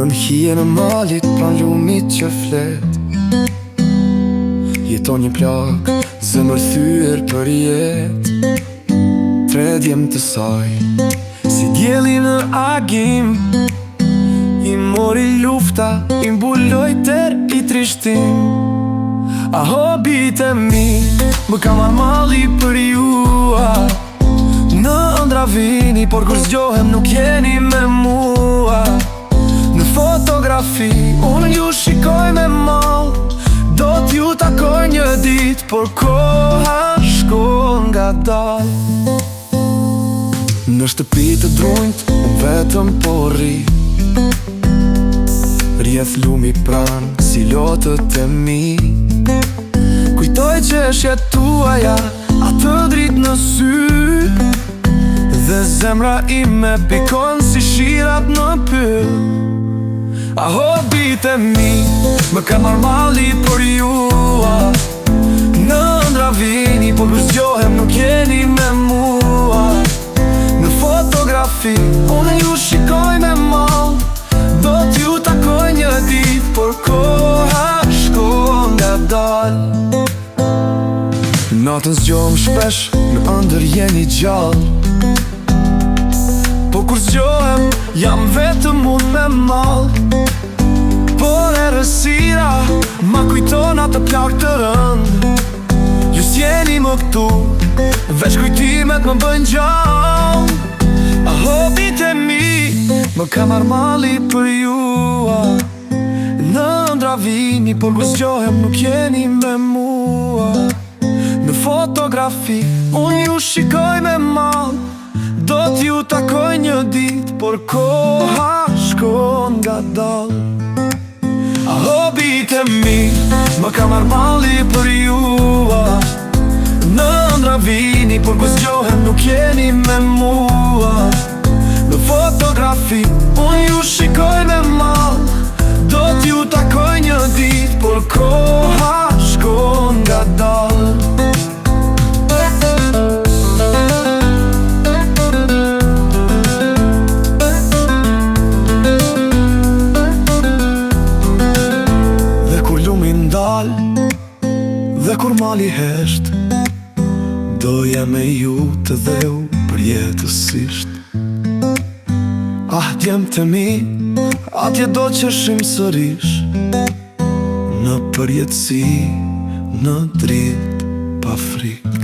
Nën hije në malit pran lumit që flet, jeton një plak, zemër thyer për jet. Tre djem të saj, si djeli në agim, i mori lufta, i mbuloj ter i trishtim. A hobit e mi, më ka marrë malli për jua. Në ëndra vini, por kur zgjohem nuk jeni me mua. Në fotografi, unë ju shikoj me mal, do t'ju takoj një dit, por koha shkon nga dal. Në shtëpi të drunjt, unë vetëm po rri, rjedh lumi pran, si lotët e mi. Kujtoj qeshjet tuaja, atë drit në sy, dhe zemra ime pikon si shirat në pyll. A hobit e mi, më ka marrë malli për jua. Në ëndra vini, por kur zgjohem nuk jeni me mua. Në fotografi, unë ju shikoj me mal, do t'ju takoj një dit, por koha shkon nga dal. Natën zgjohem shpesh, në ëndër jeni gjall, po kur zgjohem, jam vetëm unë me mal. Por errësira, ma kujton atë plak të rënd. Ju s'jeni më këtu, veç kujtimet më bën gjall. A hobit e mi, më ka marrë malli për jua. Në ëndra vini, por kur zgjohem nuk jeni me mua. Në fotografi, unë ju shikoj me mal, do t'ju takoj një dit, por koha shkon nga dal. A hobit e mi, më ka marrë malli për jua. Në ëndra vini, por kur zgjohem nuk jeni me mua. Në fotografi, unë ju shikoj me mal, do t'ju takoj një dit, por koha shkon nga dal. Dhe kur mali hesht, doja me ju të dheu përjetësisht. Ah, djem të mi, atje do qeshim sërish, në përjetësi, në dritë pa frikë.